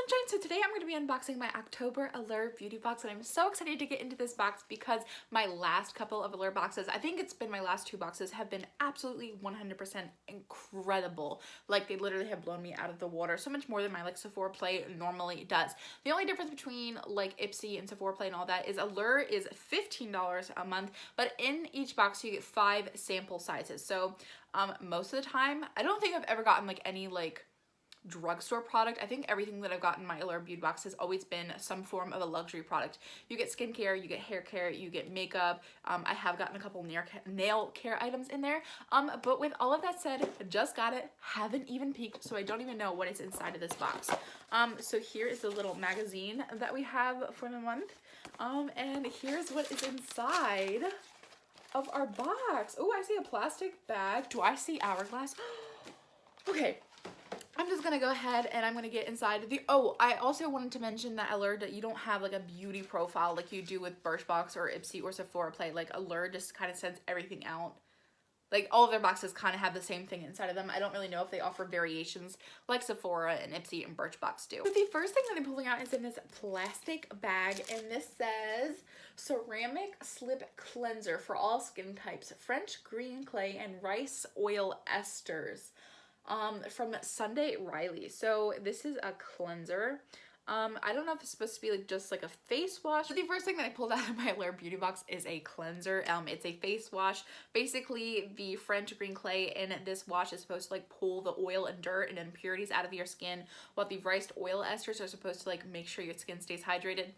Sunshine. So today I'm going to be unboxing my October Allure Beauty Box, and I'm so excited to get into this box because my last couple of Allure boxes, I think it's been my last two boxes, have been absolutely 100% incredible. Like, they literally have blown me out of the water, so much more than my like Sephora Play normally does. The only difference between like Ipsy and Sephora Play and all that is Allure is $15 a month, but in each box you get 5 sample sizes. So most of the time, I don't think I've ever gotten like any like drugstore product. I think everything that I've gotten in my Allure Beauty Box has always been some form of a luxury product. You get skincare, you get hair care, you get makeup. I have gotten a couple nail care items in there. But with all of that said, just got it, haven't even peeked, so I don't even know what is inside of this box. So here is the little magazine that we have for the month. And here's what is inside of our box. Oh, I see a plastic bag. Do I see Hourglass? Okay. I'm just gonna go ahead and I'm gonna get inside the, oh, I also wanted to mention that Allure, that you don't have like a beauty profile like you do with Birchbox or Ipsy or Sephora Play. Like, Allure just kind of sends everything out. Like, all of their boxes kind of have the same thing inside of them. I don't really know if they offer variations like Sephora and Ipsy and Birchbox do. So the first thing that I'm pulling out is in this plastic bag, and this says ceramic slip cleanser for all skin types, French green clay and rice oil esters. From Sunday Riley. So this is a cleanser. I don't know if it's supposed to be like just like a face wash. But the first thing that I pulled out of my Allure Beauty Box is a cleanser. It's a face wash. Basically, the French green clay in this wash is supposed to like pull the oil and dirt and impurities out of your skin, while the rice oil esters are supposed to like make sure your skin stays hydrated.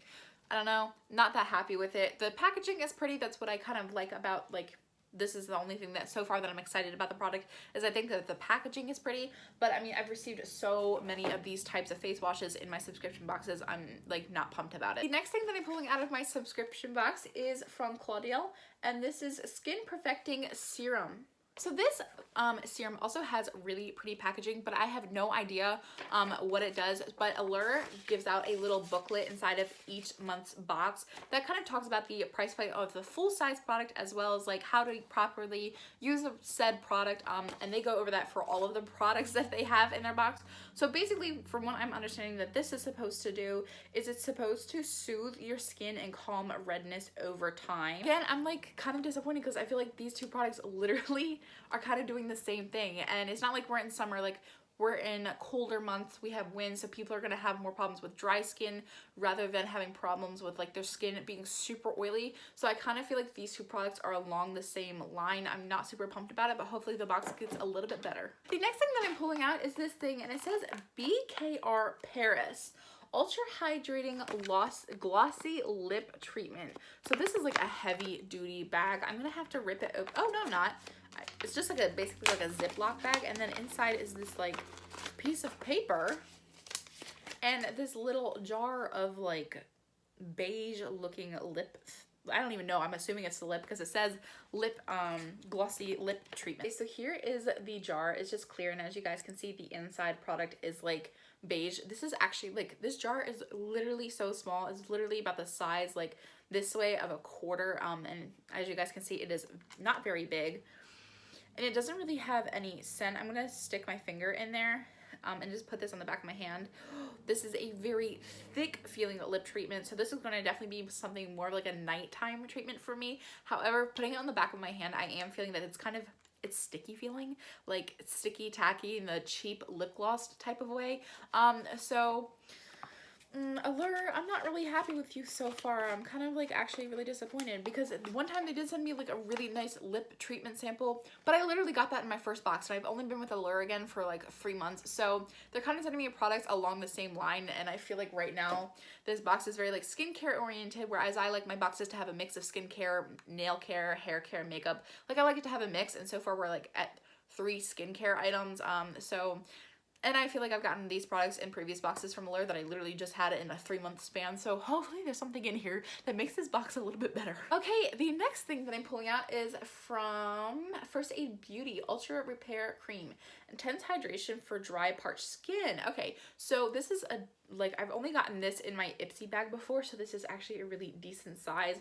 I don't know, not that happy with it. The packaging is pretty. That's what I kind of like about, like, this is the only thing that so far that I'm excited about the product, is I think that the packaging is pretty. But I mean, I've received so many of these types of face washes in my subscription boxes, I'm like not pumped about it. The next thing that I'm pulling out of my subscription box is from Claudel, and this is Skin Perfecting Serum. So this serum also has really pretty packaging, but I have no idea what it does. But Allure gives out a little booklet inside of each month's box that kind of talks about the price point of the full size product, as well as like how to properly use the said product. And they go over that for all of the products that they have in their box. So basically, from what I'm understanding that this is supposed to do, is it's supposed to soothe your skin and calm redness over time. Again, I'm like kind of disappointed because I feel like these two products literally are kind of doing the same thing. And it's not like we're in summer, like we're in colder months, we have wind, so people are going to have more problems with dry skin rather than having problems with like their skin being super oily. So I kind of feel like these two products are along the same line. I'm not super pumped about it, but hopefully the box gets a little bit better. The next thing that I'm pulling out is this thing, and it says BKR Paris Ultra Hydrating Glossy Lip Treatment. So this is like a heavy duty bag. I'm gonna have to rip it open. Oh no, I'm not. It's just like basically like a Ziploc bag, and then inside is this like piece of paper and this little jar of like beige looking lip. I don't even know, I'm assuming it's the lip because it says lip glossy lip treatment. Okay, so here is the jar. It's just clear, and as you guys can see, the inside product is like beige. This is actually like, this jar is literally so small. It's literally about the size like this way of a quarter, and as you guys can see, it is not very big, and it doesn't really have any scent. I'm gonna stick my finger in there and just put this on the back of my hand. This is a very thick feeling lip treatment, so this is going to definitely be something more of like a nighttime treatment for me. However, putting it on the back of my hand, I am feeling that it's sticky feeling, like it's sticky, tacky in the cheap lip gloss type of way. Allure, I'm not really happy with you so far. I'm kind of like actually really disappointed, because one time they did send me like a really nice lip treatment sample, but I literally got that in my first box, and I've only been with Allure again for like 3 months. So they're kind of sending me products along the same line, and I feel like right now this box is very like skincare oriented, whereas I like my boxes to have a mix of skincare, nail care, hair care, makeup. Like, I like it to have a mix, and so far we're like at 3 skincare items. And I feel like I've gotten these products in previous boxes from Allure that I literally just had it in a 3-month span. So hopefully there's something in here that makes this box a little bit better. Okay, the next thing that I'm pulling out is from First Aid Beauty Ultra Repair Cream. Intense hydration for dry, parched skin. Okay, so this is like, I've only gotten this in my Ipsy bag before, so this is actually a really decent size.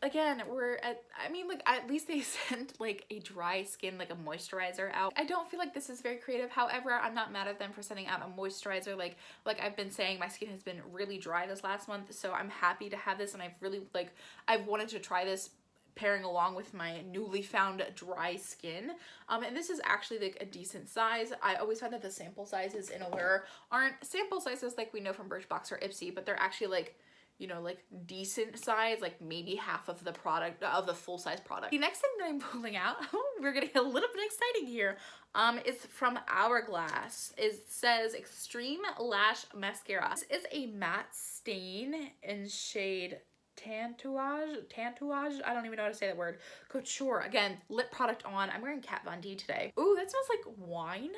again, I mean, like, at least they sent like a dry skin, like a moisturizer out. I don't feel like this is very creative. However, I'm not mad at them for sending out a moisturizer. Like I've been saying, my skin has been really dry this last month, so I'm happy to have this, and I've wanted to try this pairing along with my newly found dry skin. And this is actually like a decent size. I always find that the sample sizes in Allure aren't sample sizes like we know from Birchbox or Ipsy, but they're actually like, you know, like decent size, like maybe half of the product, of the full size product. The next thing that I'm pulling out, we're getting a little bit exciting here, is from Hourglass. It says Extreme Lash Mascara. This is a matte stain in shade Tantouage, I don't even know how to say that word. Couture, again, lip product on. I'm wearing Kat Von D today. Ooh, that smells like wine.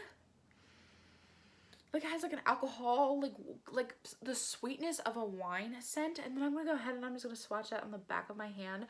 Like it has like an alcohol, like the sweetness of a wine scent. And then I'm gonna go ahead and I'm just gonna swatch that on the back of my hand.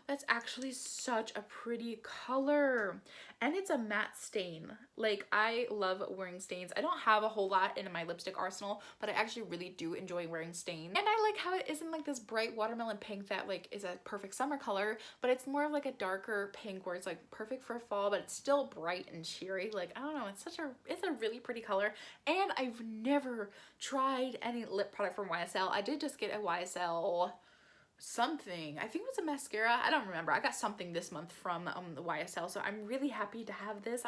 That's actually such a pretty color. And it's a matte stain. Like, I love wearing stains. I don't have a whole lot in my lipstick arsenal, but I actually really do enjoy wearing stains. And I like how it isn't like this bright watermelon pink that like is a perfect summer color, but it's more of like a darker pink where it's like perfect for fall, but it's still bright and cheery. Like, I don't know, it's a really pretty color. And I've never tried any lip product from YSL. I did just get a YSL something, I think it was a mascara, I don't remember. I got something this month from the YSL, so I'm really happy to have this.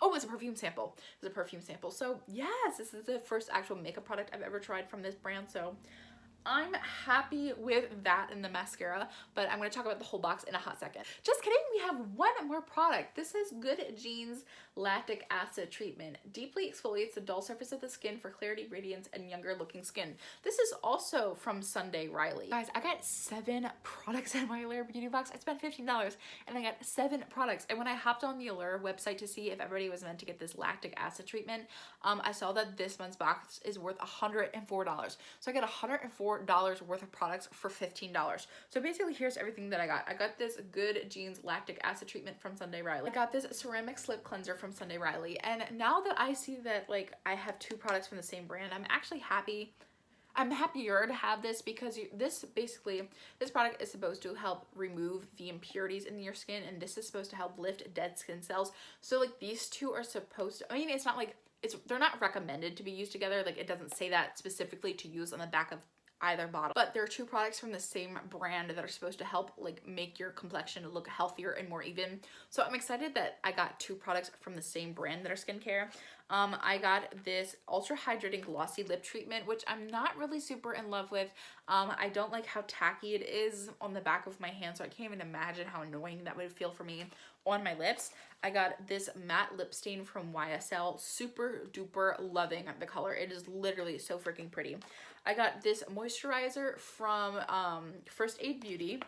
Oh, it's a perfume sample. It's a perfume sample. So yes, this is the first actual makeup product I've ever tried from this brand, so I'm happy with that in the mascara, but I'm going to talk about the whole box in a hot second. Just kidding, we have one more product. This is Good Genes Lactic Acid Treatment. Deeply exfoliates the dull surface of the skin for clarity, radiance, and younger looking skin. This is also from Sunday Riley. Guys, I got 7 products in my Allure Beauty Box. I spent $15 and I got 7 products. And when I hopped on the Allure website to see if everybody was meant to get this lactic acid treatment, I saw that this month's box is worth $104. So I got $104 worth of products for $15. So basically, here's everything that I got. I got this Good Genes Lactic Acid Treatment from Sunday Riley. I got this ceramic slip cleanser from Sunday Riley. And now that I see that like I have 2 products from the same brand, I'm actually happy. I'm happier to have this because this product is supposed to help remove the impurities in your skin, and this is supposed to help lift dead skin cells. So like these 2 are supposed to, I mean, it's not like they're not recommended to be used together. Like, it doesn't say that specifically to use on the back of either bottle, but there are 2 products from the same brand that are supposed to help like make your complexion look healthier and more even. So I'm excited that I got 2 products from the same brand that are skincare. I got this ultra hydrating glossy lip treatment, which I'm not really super in love with. I don't like how tacky it is on the back of my hand, so I can't even imagine how annoying that would feel for me on my lips. I got this matte lip stain from YSL, super duper loving the color. It is literally so freaking pretty. I got this moisturizer from First Aid Beauty.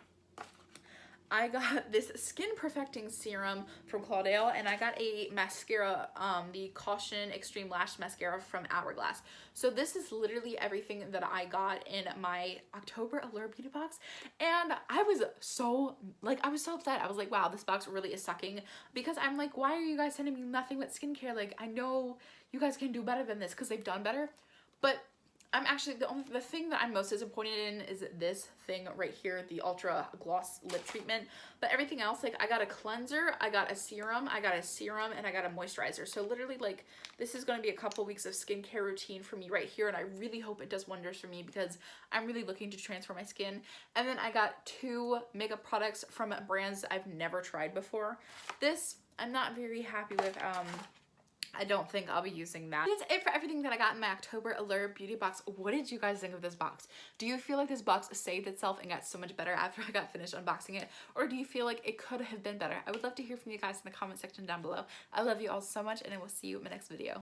I got this skin perfecting serum from Claudel, and I got a mascara, the Caution Extreme Lash Mascara from Hourglass. So this is literally everything that I got in my October Allure Beauty Box, and I was so upset. I was like, wow, this box really is sucking, because I'm like, why are you guys sending me nothing but skincare? Like, I know you guys can do better than this, because they've done better, but I'm actually, the thing that I'm most disappointed in is this thing right here, the Ultra Gloss Lip Treatment. But everything else, like, I got a cleanser, I got a serum, and I got a moisturizer. So literally, like, this is going to be a couple weeks of skincare routine for me right here, and I really hope it does wonders for me because I'm really looking to transform my skin. And then I got 2 makeup products from brands I've never tried before. This, I'm not very happy with. I don't think I'll be using that. That's it for everything that I got in my October Allure Beauty Box. What did you guys think of this box? Do you feel like this box saved itself and got so much better after I got finished unboxing it? Or do you feel like it could have been better? I would love to hear from you guys in the comment section down below. I love you all so much, and I will see you in my next video.